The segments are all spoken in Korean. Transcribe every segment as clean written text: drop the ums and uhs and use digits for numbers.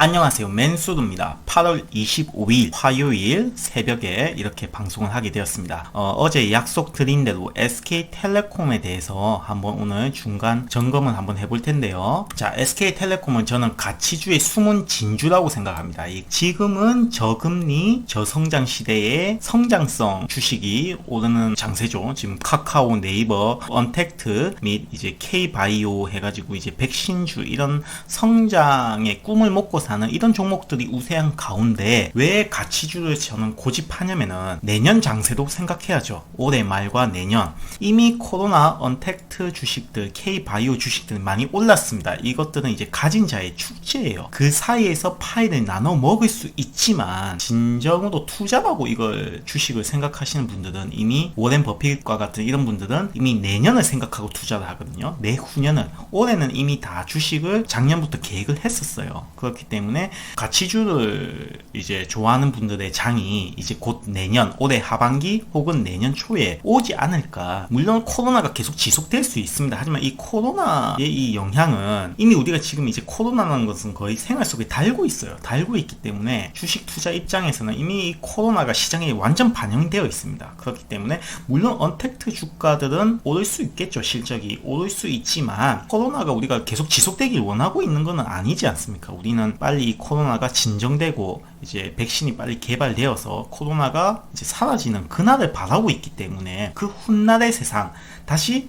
안녕하세요. 맨수드입니다. 8월 25일 화요일 새벽에 이렇게 방송을 하게 되었습니다. 어제 약속드린 대로 SK텔레콤에 대해서 한번 오늘 중간 점검을 한번 해볼 텐데요. 자, SK텔레콤은 저는 가치주의 숨은 진주라고 생각합니다. 지금은 저금리, 저성장 시대의 성장성 주식이 오르는 장세죠. 지금 카카오, 네이버, 언택트 및 이제 K바이오 해가지고 이제 백신주 이런 성장의 꿈을 먹고 사는 이런 종목들이 우세한 가운데 왜 가치주를 저는 고집하냐면은 내년 장세도 생각해야죠. 올해 말과 내년 이미 코로나 언택트 주식들, K바이오 주식들 많이 올랐습니다. 이것들은 이제 가진 자의 축제예요. 그 사이에서 파이를 나눠 먹을 수 있지만 진정으로 투자라고 이걸 주식을 생각하시는 분들은 이미 워렌 버핏과 같은 이런 분들은 이미 내년을 생각하고 투자를 하거든요. 내후년은 올해는 이미 다 주식을 작년부터 계획을 했었어요. 그렇기 때문에 가치주를 이제 좋아하는 분들의 장이 이제 곧 내년, 올해 하반기 혹은 내년 초에 오지 않을까. 물론 코로나가 계속 지속될 수 있습니다. 하지만 이 코로나의 이 영향은 이미 우리가 지금 이제 코로나라는 것은 거의 생활 속에 달고 있어요. 달고 있기 때문에 주식 투자 입장에서는 이미 이 코로나가 시장에 완전 반영되어 있습니다. 그렇기 때문에 물론 언택트 주가들은 오를 수 있겠죠. 실적이 오를 수 있지만 코로나가 우리가 계속 지속되길 원하고 있는 것은 아니지 않습니까? 우리는 빨리 이 코로나가 진정되고 이제 백신이 빨리 개발되어서 코로나가 이제 사라지는 그날을 바라고 있기 때문에 그 훗날의 세상 다시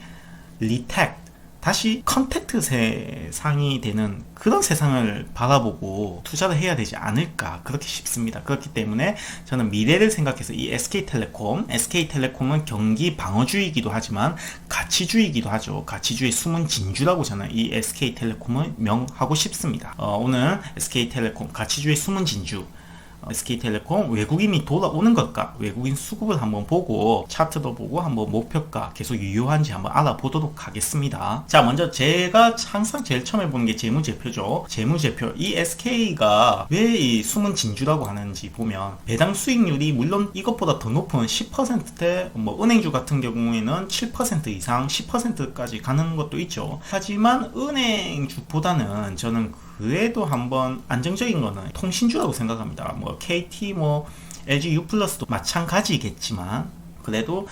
리택 다시 컨택트 세상이 되는 그런 세상을 바라보고 투자를 해야 되지 않을까 그렇게 싶습니다. 그렇기 때문에 저는 미래를 생각해서 이 SK텔레콤은 경기 방어주이기도 하지만 가치주이기도 하죠. 가치주의 숨은 진주라고 저는 이 SK텔레콤을 명하고 싶습니다. 오늘 SK텔레콤 가치주의 숨은 진주 SK텔레콤 외국인이 돌아오는 것과 외국인 수급을 한번 보고 차트도 보고 한번 목표가 계속 유효한지 한번 알아보도록 하겠습니다. 자, 먼저 제가 항상 제일 처음에 보는 게 재무제표죠. 재무제표. 이 SK가 왜 이 숨은 진주라고 하는지 보면 배당 수익률이 물론 이것보다 더 높은 10%대 뭐 은행주 같은 경우에는 7% 이상 10%까지 가는 것도 있죠. 하지만 은행주보다는 저는 그래도 한번 안정적인 거는 통신주라고 생각합니다. 뭐 KT, LG U+도 마찬가지겠지만 그래도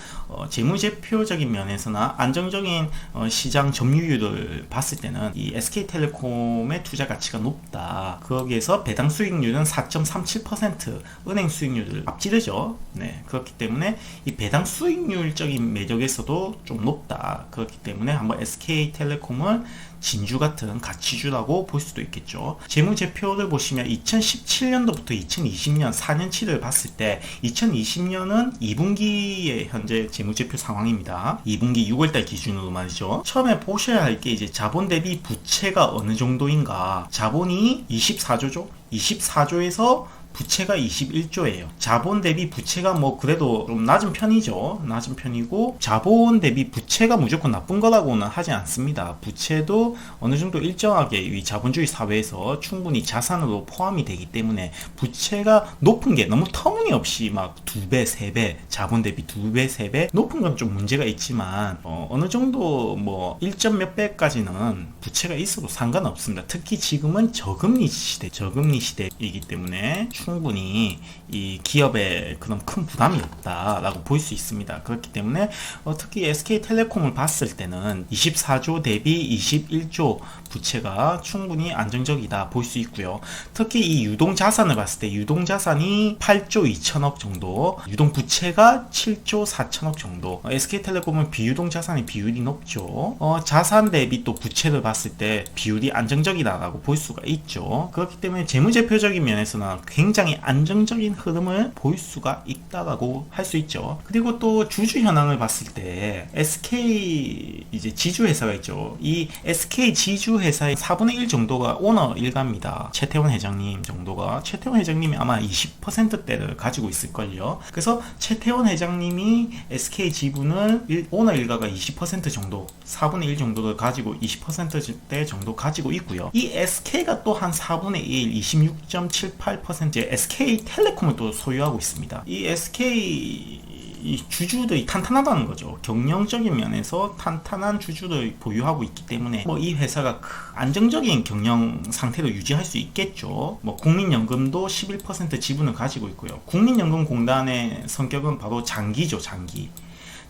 재무제표적인 면에서나 안정적인 시장 점유율을 봤을 때는 이 SK텔레콤의 투자 가치가 높다. 거기에서 배당 수익률은 4.37% 은행 수익률을 앞지르죠. 네, 그렇기 때문에 이 배당 수익률적인 매력에서도 좀 높다. 그렇기 때문에 한번 SK텔레콤을 진주 같은 가치주라고 볼 수도 있겠죠. 재무제표를 보시면 2017년도부터 2020년 4년치를 봤을 때 2020년은 2분기의 현재 재무제표 상황입니다. 2분기 6월달 기준으로 말이죠. 처음에 보셔야 할 게 이제 자본 대비 부채가 어느 정도인가. 자본이 24조죠. 24조에서 부채가 21조예요. 자본 대비 부채가 뭐 그래도 좀 낮은 편이죠. 낮은 편이고 자본 대비 부채가 무조건 나쁜 거라고는 하지 않습니다. 부채도 어느 정도 일정하게 이 자본주의 사회에서 충분히 자산으로 포함이 되기 때문에 부채가 높은 게 너무 터무니없이 막 2배, 3배, 자본 대비 2배, 3배 높은 건 좀 문제가 있지만 어느 정도 뭐 1점 몇 배까지는 부채가 있어도 상관없습니다. 특히 지금은 저금리 시대이기 때문에 충분히 이 기업에 그런 큰 부담이 없다라고 볼 수 있습니다. 그렇기 때문에 특히 SK텔레콤을 봤을 때는 24조 대비 21조 부채가 충분히 안정적이다 볼 수 있고요. 특히 이 유동자산을 봤을 때 유동자산이 8조 2천억 정도, 유동부채가 7조 4천억 정도. SK텔레콤은 비유동자산의 비율이 높죠. 자산 대비 또 부채를 봤을 때 비율이 안정적이다라고 볼 수가 있죠. 그렇기 때문에 재무제표적인 면에서는 굉장히 안정적인 흐름을 볼 수가 있다라고 할 수 있죠. 그리고 또 주주 현황을 봤을 때 SK 이제 지주회사가 있죠. 이 SK 지주회사의 4분의 1 정도가 오너 일가입니다. 최태원 회장님 정도가. 최태원 회장님이 아마 20%대를 가지고 있을걸요. 그래서 최태원 회장님이 SK 지분을 오너 일가가 20% 정도, 4분의 1 정도를 가지고 20%대 정도 가지고 있고요. 이 SK가 또 한 4분의 1, 26.78%의 SK텔레콤을 또 소유하고 있습니다. 이 SK 이 주주들이 탄탄하다는 거죠. 경영적인 면에서 탄탄한 주주를 보유하고 있기 때문에 뭐 이 회사가 안정적인 경영 상태를 유지할 수 있겠죠. 뭐 국민연금도 11% 지분을 가지고 있고요. 국민연금공단의 성격은 바로 장기죠, 장기.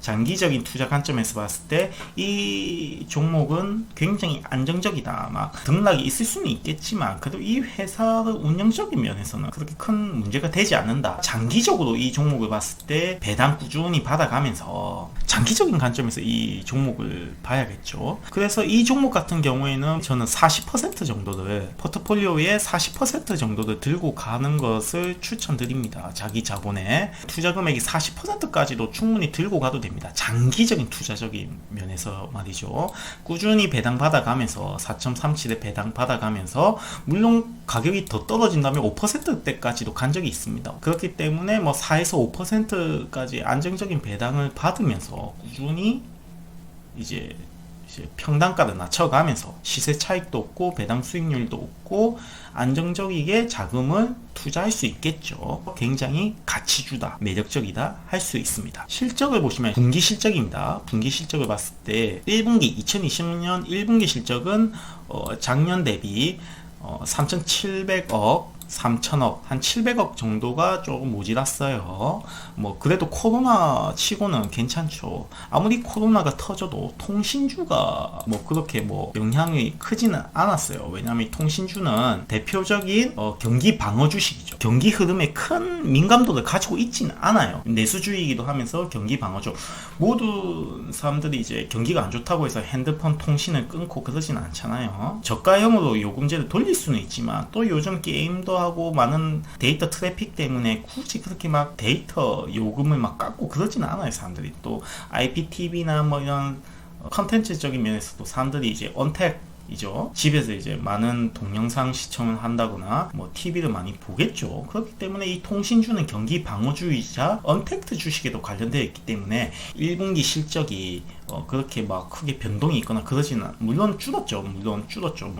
장기적인 투자 관점에서 봤을 때 이 종목은 굉장히 안정적이다. 막 등락이 있을 수는 있겠지만 그래도 이 회사의 운영적인 면에서는 그렇게 큰 문제가 되지 않는다. 장기적으로 이 종목을 봤을 때 배당 꾸준히 받아가면서 장기적인 관점에서 이 종목을 봐야겠죠. 그래서 이 종목 같은 경우에는 저는 40% 정도를 포트폴리오에 40% 정도를 들고 가는 것을 추천드립니다. 자기 자본에 투자 금액이 40%까지도 충분히 들고 가도 됩니다. 장기적인 투자적인 면에서 말이죠. 꾸준히 배당 받아가면서 4.37에 배당 받아가면서 물론 가격이 더 떨어진다면 5%대까지도 간 적이 있습니다. 그렇기 때문에 뭐 4에서 5%까지 안정적인 배당을 받으면서 꾸준히 이제 평단가를 낮춰가면서 시세 차익도 없고 배당 수익률도 없고 안정적이게 자금을 투자할 수 있겠죠. 굉장히 가치주다, 매력적이다 할 수 있습니다. 실적을 보시면 분기 실적입니다. 분기 실적을 봤을 때 1분기 2020년 1분기 실적은 작년 대비 3,700억 3천억, 한 700억 정도가 조금 모자랐어요. 뭐 그래도 코로나 치고는 괜찮죠. 아무리 코로나가 터져도 통신주가 뭐 그렇게 뭐 영향이 크지는 않았어요. 왜냐하면 통신주는 대표적인 경기 방어 주식이죠. 경기 흐름에 큰 민감도를 가지고 있지는 않아요. 내수주의이기도 하면서 경기 방어죠. 모든 사람들이 이제 경기가 안 좋다고 해서 핸드폰 통신을 끊고 그러지는 않잖아요. 저가형으로 요금제를 돌릴 수는 있지만 또 요즘 게임도 하고 많은 데이터 트래픽 때문에 굳이 그렇게 막 데이터 요금을 막 깎고 그러지는 않아요. 사람들이 또 IPTV나 뭐 이런 컨텐츠적인 면에서도 사람들이 이제 언택이죠. 집에서 이제 많은 동영상 시청을 한다거나 뭐 TV를 많이 보겠죠. 그렇기 때문에 이 통신주는 경기 방어주의자 언택트 주식에도 관련되어 있기 때문에 1분기 실적이 그렇게 막 크게 변동이 있거나 그러지는 물론 줄었죠.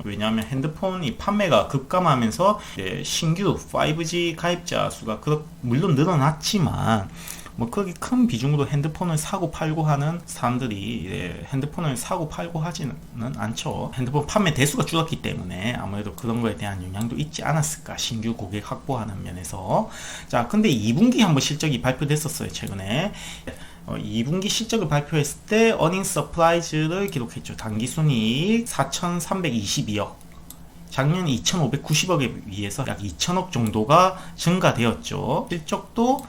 왜냐하면 핸드폰이 판매가 급감하면서 신규 5G 가입자 수가 물론 늘어났지만 뭐 그렇게 큰 비중으로 핸드폰을 사고 팔고 하는 사람들이 핸드폰을 사고 팔고 하지는 않죠. 핸드폰 판매 대수가 줄었기 때문에 아무래도 그런 거에 대한 영향도 있지 않았을까, 신규 고객 확보하는 면에서. 자, 근데 2분기 한번 실적이 발표됐었어요, 최근에. 2분기 실적을 발표했을 때 어닝 서프라이즈를 기록했죠. 당기순이익 4,322억. 작년 2,590억에 비해서 약 2,000억 정도가 증가되었죠. 실적도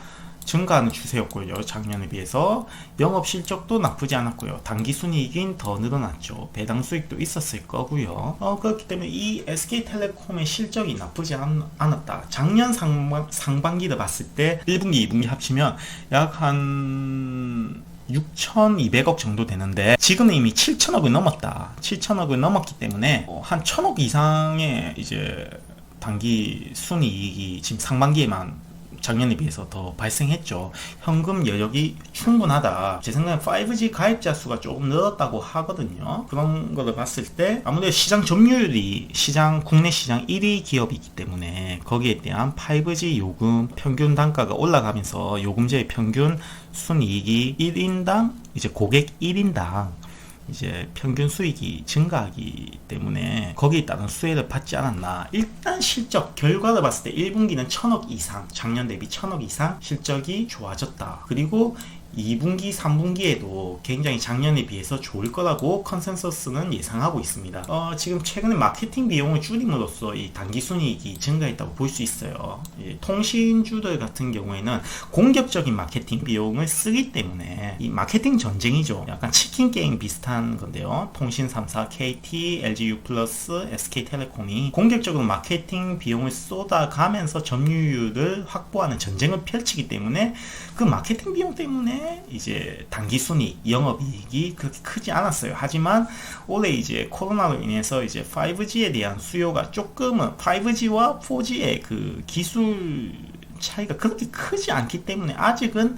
증가하는 추세였고요. 작년에 비해서 영업 실적도 나쁘지 않았고요. 당기순이익인 더 늘어났죠. 배당 수익도 있었을 거고요. 그렇기 때문에 이 SK텔레콤의 실적이 나쁘지 않았다. 작년 상반기를 봤을 때 1분기, 2분기 합치면 약 한 6,200억 정도 되는데 지금은 이미 7,000억을 넘었다. 7,000억을 넘었기 때문에 한 1,000억 이상의 이제 당기 순이익이 지금 상반기에만 작년에 비해서 더 발생했죠. 현금 여력이 충분하다. 제 생각엔 5G 가입자 수가 조금 늘었다고 하거든요. 그런 거를 봤을 때 아무래도 시장 점유율이 국내 시장 1위 기업이기 때문에 거기에 대한 5G 요금 평균 단가가 올라가면서 요금제의 평균 순이익이 1인당 이제 고객 1인당 이제 평균 수익이 증가하기 때문에 거기에 따른 수혜를 받지 않았나. 일단 실적 결과를 봤을 때 1분기는 1,000억 이상, 작년 대비 1,000억 이상 실적이 좋아졌다. 그리고 2분기, 3분기에도 굉장히 작년에 비해서 좋을 거라고 컨센서스는 예상하고 있습니다. 지금 최근에 마케팅 비용을 줄임으로써 이 당기순이익이 증가했다고 볼 수 있어요. 통신주들 같은 경우에는 공격적인 마케팅 비용을 쓰기 때문에 이 마케팅 전쟁이죠. 약간 치킨 게임 비슷한 건데요. 통신 3사, KT, LGU+, SK텔레콤이 공격적으로 마케팅 비용을 쏟아가면서 점유율을 확보하는 전쟁을 펼치기 때문에 그 마케팅 비용 때문에 이제 당기순이익, 영업이익이 그렇게 크지 않았어요. 하지만 올해 이제 코로나로 인해서 이제 5G에 대한 수요가 조금은 5G와 4G의 그 기술 차이가 그렇게 크지 않기 때문에 아직은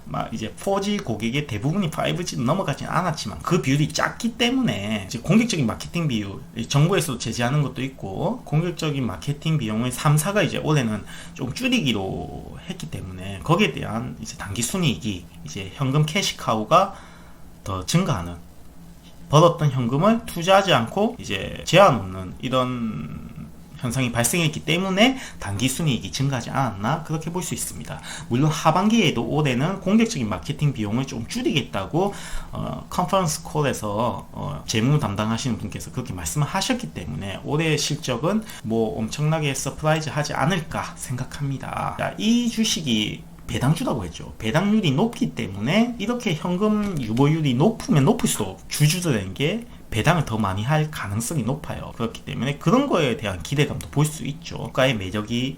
막 이제 4G 고객의 대부분이 5G로 넘어가진 않았지만 그 비율이 작기 때문에 이제 공격적인 마케팅 비율, 정부에서도 제재하는 것도 있고 공격적인 마케팅 비용을 3사가 이제 올해는 좀 줄이기로 했기 때문에 거기에 대한 이제 단기 순이익이 이제 현금 캐시카우가 더 증가하는, 벌었던 현금을 투자하지 않고 이제 제한 없는 이런 현상이 발생했기 때문에 단기 순이익이 증가하지 않았나, 그렇게 볼 수 있습니다. 물론 하반기에도 올해는 공격적인 마케팅 비용을 좀 줄이겠다고 컨퍼런스 콜에서 재무 담당하시는 분께서 그렇게 말씀을 하셨기 때문에 올해의 실적은 뭐 엄청나게 서프라이즈 하지 않을까 생각합니다. 자, 이 주식이 배당주라고 했죠. 배당률이 높기 때문에 이렇게 현금 유보율이 높으면 높을수록 주주들에게 배당을 더 많이 할 가능성이 높아요. 그렇기 때문에 그런 거에 대한 기대감도 볼 수 있죠. 국가의 매력이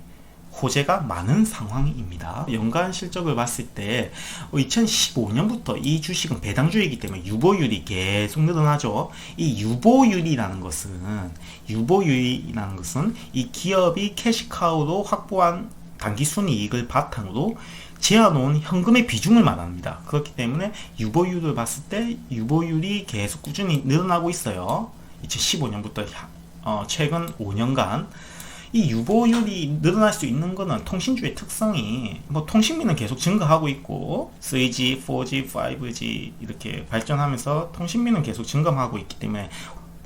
호재가 많은 상황입니다. 연간 실적을 봤을 때 2015년부터 이 주식은 배당주이기 때문에 유보율이 계속 늘어나죠. 이 유보율이라는 것은 이 기업이 캐시카우로 확보한 단기 순이익을 바탕으로 제한놓은 현금의 비중을 말합니다. 그렇기 때문에 유보율을 봤을 때 유보율이 계속 꾸준히 늘어나고 있어요. 2015년부터 최근 5년간 이 유보율이 늘어날 수 있는 거는 통신주의 특성이 뭐 통신비는 계속 증가하고 있고 3G, 4G, 5G 이렇게 발전하면서 통신비는 계속 증가하고 있기 때문에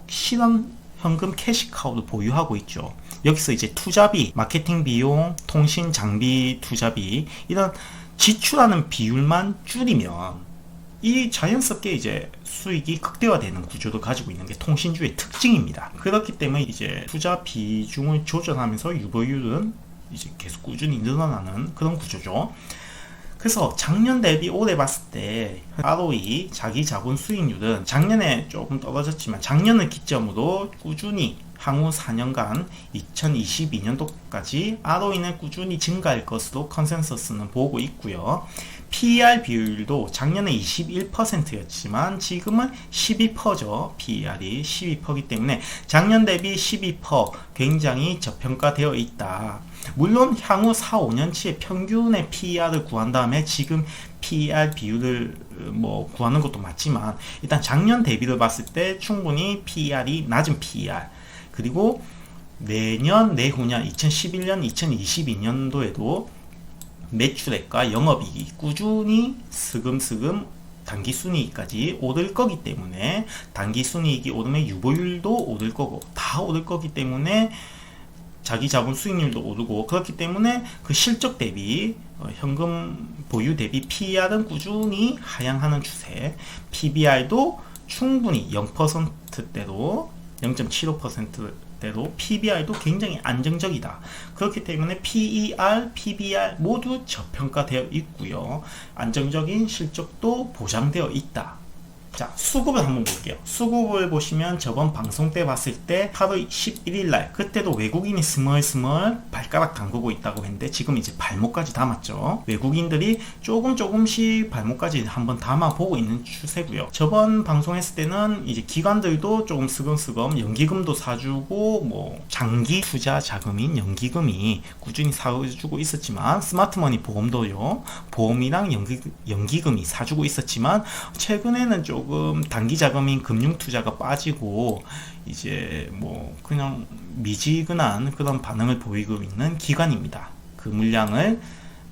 실현 현금 캐시카우도 보유하고 있죠. 여기서 이제 투자비, 마케팅 비용, 통신 장비 투자비 이런 지출하는 비율만 줄이면 이 자연스럽게 이제 수익이 극대화되는 구조를 가지고 있는 게 통신주의 특징입니다. 그렇기 때문에 이제 투자 비중을 조절하면서 유보율은 이제 계속 꾸준히 늘어나는 그런 구조죠. 그래서 작년 대비 올해 봤을 때 ROE, 자기 자본 수익률은 작년에 조금 떨어졌지만 작년을 기점으로 꾸준히 향후 4년간 2022년도까지 ROE는 꾸준히 증가할 것으로 컨센서스는 보고 있고요. PER 비율도 작년에 21%였지만 지금은 12%죠. PER이 12%이기 때문에 작년 대비 12% 굉장히 저평가되어 있다. 물론 향후 4, 5년치의 평균의 PER을 구한 다음에 지금 PER 비율을 뭐 구하는 것도 맞지만 일단 작년 대비를 봤을 때 충분히 PER이 낮은 PER, 그리고 내년, 내후년 2011년, 2022년도에도 매출액과 영업이익이 꾸준히 스금스금 단기 순이익까지 오를 거기 때문에 단기 순이익이 오르면 유보율도 오를 거고 다 오를 거기 때문에 자기 자본 수익률도 오르고, 그렇기 때문에 그 실적 대비 현금 보유 대비 PER은 꾸준히 하향하는 추세, PBR도 충분히 0%대로 0.75%대로 PBR도 굉장히 안정적이다. 그렇기 때문에 PER, PBR 모두 저평가되어 있고요. 안정적인 실적도 보장되어 있다. 자, 수급을 한번 볼게요. 수급을 보시면 저번 방송 때 봤을 때 8월 11일 날 그때도 외국인이 스멀스멀 발가락 담그고 있다고 했는데 지금 이제 발목까지 담았죠. 외국인들이 조금씩 발목까지 한번 담아보고 있는 추세고요. 저번 방송했을 때는 이제 기관들도 조금 스금스금 연기금도 사주고 뭐 장기 투자 자금인 연기금이 꾸준히 사주고 있었지만 스마트머니 보험도요. 보험이랑 연기금이 사주고 있었지만 최근에는 조금 단기 자금인 금융 투자가 빠지고 이제 뭐 그냥 미지근한 그런 반응을 보이고 있는 기간입니다. 그 물량을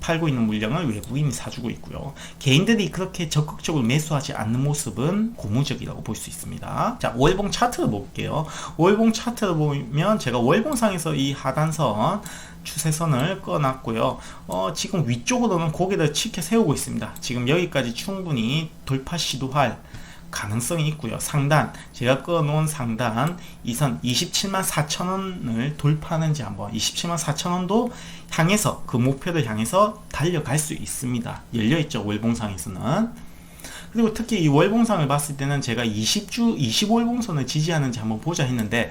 팔고 있는 물량을 외국인이 사주고 있고요. 개인들이 그렇게 적극적으로 매수하지 않는 모습은 고무적이라고 볼 수 있습니다. 자, 월봉 차트를 볼게요. 월봉 차트를 보면 제가 월봉상에서 이 하단선 추세선을 꺼놨고요. 지금 위쪽으로는 고개를 치켜 세우고 있습니다. 지금 여기까지 충분히 돌파 시도할 가능성이 있고요. 상단, 제가 꺼놓은 상단 이 선 27만 4천원을 돌파하는지 한번 27만 4천원도 향해서 그 목표를 향해서 달려갈 수 있습니다. 열려있죠. 월봉상에서는. 그리고 특히 이 월봉상을 봤을 때는 제가 25월봉선을 지지하는지 한번 보자 했는데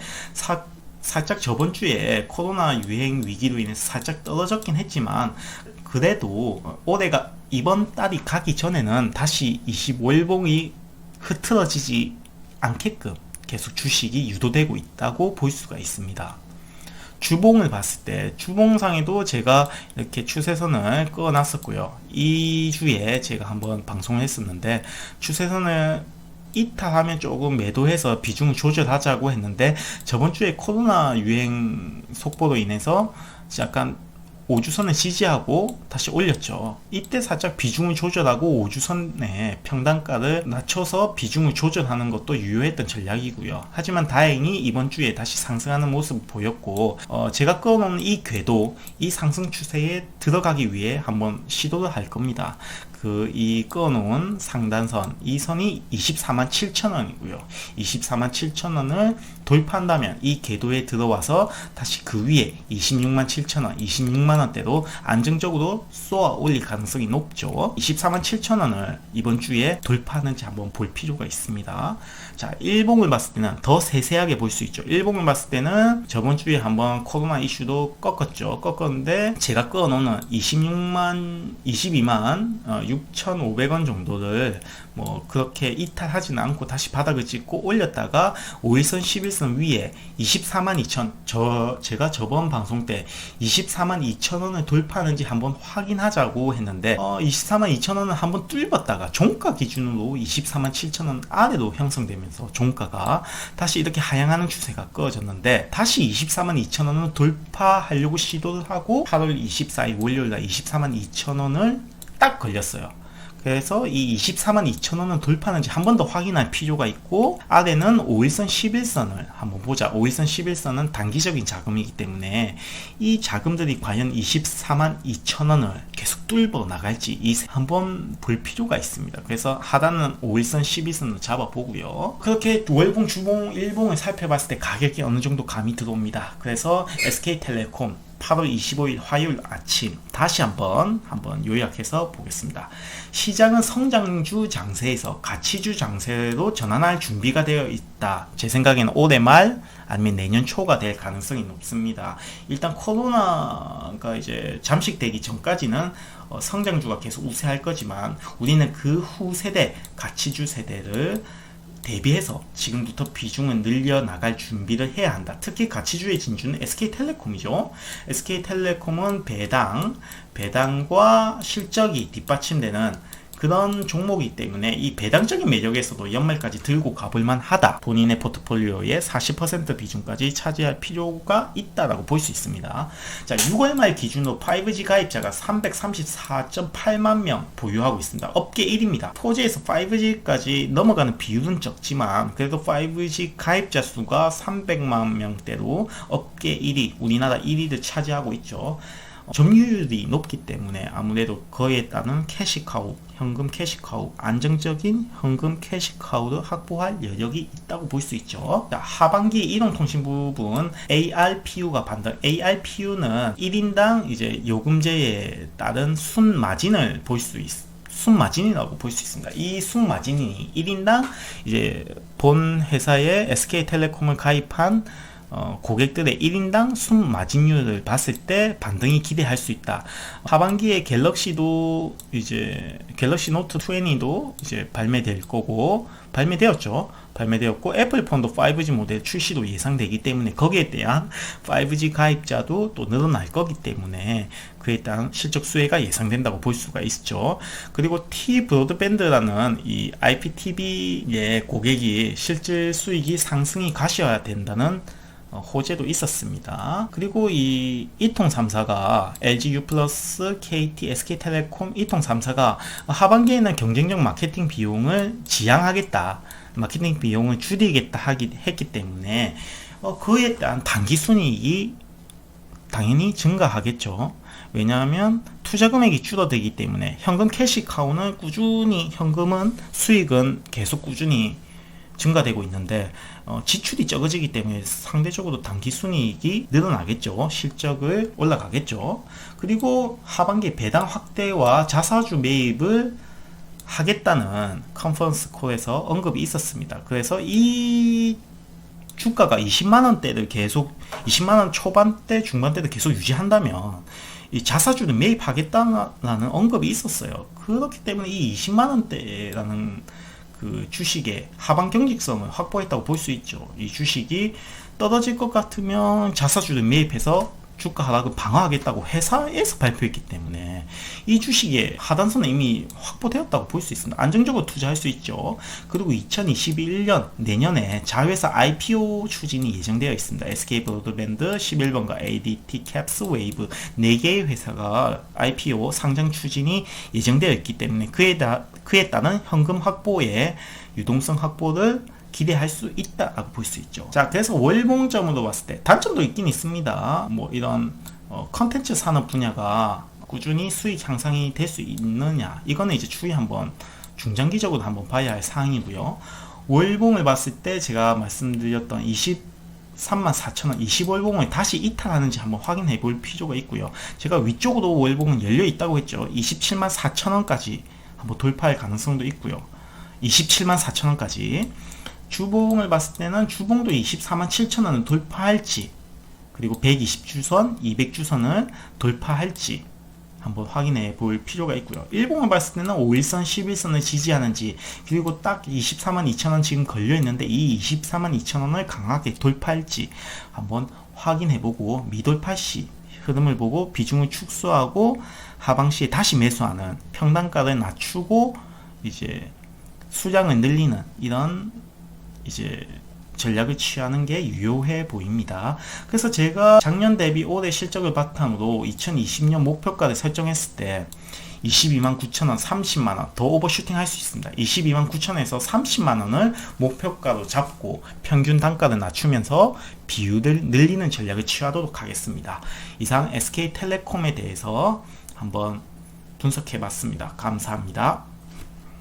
살짝 저번 주에 코로나 유행 위기로 인해서 살짝 떨어졌긴 했지만 그래도 올해가 이번 달이 가기 전에는 다시 25월봉이 흐트러지지 않게끔 계속 주식이 유도되고 있다고 볼 수가 있습니다. 주봉을 봤을 때 주봉상에도 제가 이렇게 추세선을 그어 놨었고요. 이 주에 제가 한번 방송을 했었는데 추세선을 이탈하면 조금 매도해서 비중을 조절하자고 했는데 저번 주에 코로나 유행 속보로 인해서 약간 5주선을 지지하고 다시 올렸죠. 이때 살짝 비중을 조절하고 5주선의 평단가를 낮춰서 비중을 조절하는 것도 유효했던 전략이고요. 하지만 다행히 이번 주에 다시 상승하는 모습을 보였고 제가 끌어놓은 이 궤도, 이 상승 추세에 들어가기 위해 한번 시도를 할 겁니다. 이 끌어놓은 상단선, 이 선이 247,000원이고요. 247,000원을 돌파한다면 이 궤도에 들어와서 다시 그 위에 267,000원, 26만원대로 안정적으로 쏘아 올릴 가능성이 높죠. 247,000원을 이번 주에 돌파하는지 한번 볼 필요가 있습니다. 자, 일봉을 봤을 때는 더 세세하게 볼 수 있죠. 일봉을 봤을 때는 저번 주에 한번 코로나 이슈도 꺾었는데 제가 끌어놓는 22만 6,500원 정도를 뭐 그렇게 이탈하지는 않고 다시 바닥을 찍고 올렸다가 5일선 11선 위에 242,000, 제가 저번 방송 때 242,000원을 돌파하는지 한번 확인하자고 했는데 242,000원을 한번 뚫었다가 종가 기준으로 247,000원 아래로 형성되면서 종가가 다시 이렇게 하향하는 추세가 꺼졌는데 다시 242,000원을 돌파하려고 시도를 하고 8월 24일 월요일날 242,000원을 딱 걸렸어요. 그래서 이 242,000원은 돌파하는지 한 번 더 확인할 필요가 있고 아래는 5일선 11선을 한번 보자. 5일선 11선은 단기적인 자금이기 때문에 이 자금들이 과연 242,000원을 계속 뚫어 나갈지 한번 볼 필요가 있습니다. 그래서 하단은 5일선 12선을 잡아보고요. 그렇게 월봉, 주봉, 일봉을 살펴봤을 때 가격이 어느 정도 감이 들어옵니다. 그래서 SK텔레콤 8월 25일 화요일 아침 다시 한번 요약해서 보겠습니다. 시장은 성장주 장세에서 가치주 장세로 전환할 준비가 되어 있다. 제 생각에는 올해 말 아니면 내년 초가 될 가능성이 높습니다. 일단 코로나가 이제 잠식되기 전까지는 성장주가 계속 우세할 거지만 우리는 그 후 세대, 가치주 세대를 대비해서 지금부터 비중을 늘려나갈 준비를 해야 한다. 특히 가치주의 진주는 SK텔레콤이죠. SK텔레콤은 배당과 실적이 뒷받침되는 그런 종목이기 때문에 이 배당적인 매력에서도 연말까지 들고 가볼만 하다. 본인의 포트폴리오의 40% 비중까지 차지할 필요가 있다라고 볼 수 있습니다. 자, 6월 말 기준으로 5G 가입자가 334.8만 명 보유하고 있습니다. 업계 1위입니다. 포지에서 5G까지 넘어가는 비율은 적지만 그래도 5G 가입자 수가 300만 명대로 업계 1위, 우리나라 1위를 차지하고 있죠. 점유율이 높기 때문에 아무래도 그에 따른 캐시카우, 현금 캐시카우, 안정적인 현금 캐시카우를 확보할 여력이 있다고 볼 수 있죠. 자, 하반기 이동통신 부분 ARPU가 반등. ARPU는 1인당 이제 요금제에 따른 순마진을 볼 수 있습니다. 순마진이라고 볼 수 있습니다. 이 순마진이 1인당 이제 본 회사에 SK텔레콤을 가입한 고객들의 1인당 순마진율을 봤을 때 반등이 기대할 수 있다. 하반기에 갤럭시도 이제 갤럭시 노트 20도 이제 발매될 거고 발매되었고 애플폰도 5G 모델 출시도 예상되기 때문에 거기에 대한 5G 가입자도 또 늘어날 거기 때문에 그에 따른 실적 수혜가 예상된다고 볼 수가 있죠. 그리고 T 브로드밴드라는 이 IPTV의 고객이 실질 수익이 상승이 가셔야 된다는 호재도 있었습니다. 그리고 이 이통 3사가 LG U+, KT, SK텔레콤 이통 3사가 하반기에는 경쟁력 마케팅 비용을 지양하겠다, 마케팅 비용을 줄이겠다 했기 때문에 그에 대한 단기 순이익이 당연히 증가하겠죠. 왜냐하면 투자 금액이 줄어들기 때문에 현금 캐시카우는 꾸준히 현금은 수익은 계속 꾸준히 증가되고 있는데 지출이 적어지기 때문에 상대적으로 단기순이익이 늘어나겠죠. 실적을 올라가겠죠. 그리고 하반기 배당 확대와 자사주 매입을 하겠다는 컨퍼런스 콜에서 언급이 있었습니다. 그래서 이 주가가 20만원대를 계속 20만원 초반대 중반대를 계속 유지한다면 이 자사주를 매입하겠다는 언급이 있었어요. 그렇기 때문에 이 20만원대라는 그 주식의 하방 경직성을 확보했다고 볼 수 있죠. 이 주식이 떨어질 것 같으면 자사주를 매입해서 주가 하락을 방어하겠다고 회사에서 발표했기 때문에 이 주식의 하단선은 이미 확보되었다고 볼 수 있습니다. 안정적으로 투자할 수 있죠. 그리고 2021년 내년에 자회사 IPO 추진이 예정되어 있습니다. SK 브로드밴드 11번가 ADT 캡스웨이브 4개의 회사가 IPO 상장 추진이 예정되어 있기 때문에 그에 따른 현금 확보에 유동성 확보를 기대할 수 있다라고 볼 수 있죠. 자, 그래서 월봉점으로 봤을 때 단점도 있긴 있습니다. 뭐 이런 컨텐츠 산업 분야가 꾸준히 수익 향상이 될 수 있느냐, 이거는 이제 추이 한번 중장기적으로 한번 봐야 할 사항이고요. 월봉을 봤을 때 제가 말씀드렸던 234,000원 20월봉을 다시 이탈하는지 한번 확인해 볼 필요가 있고요. 제가 위쪽으로 월봉은 열려 있다고 했죠. 274,000원까지 한번 돌파할 가능성도 있고요. 274,000원까지 주봉을 봤을 때는 주봉도 247,000원을 돌파할지, 그리고 120주선, 200주선을 돌파할지 한번 확인해 볼 필요가 있고요. 일봉을 봤을 때는 5일선, 11선을 지지하는지, 그리고 딱 242,000원 지금 걸려 있는데 이 242,000원을 강하게 돌파할지 한번 확인해 보고, 미돌파 시 흐름을 보고 비중을 축소하고 하방 시에 다시 매수하는, 평단가를 낮추고 이제 수량을 늘리는 이런 이제 전략을 취하는 게 유효해 보입니다. 그래서 제가 작년 대비 올해 실적을 바탕으로 2020년 목표가를 설정했을 때 229,000원, 30만원 더 오버슈팅 할 수 있습니다. 229,000원에서 30만원을 목표가로 잡고 평균 단가를 낮추면서 비율을 늘리는 전략을 취하도록 하겠습니다. 이상 SK텔레콤에 대해서 한번 분석해 봤습니다. 감사합니다.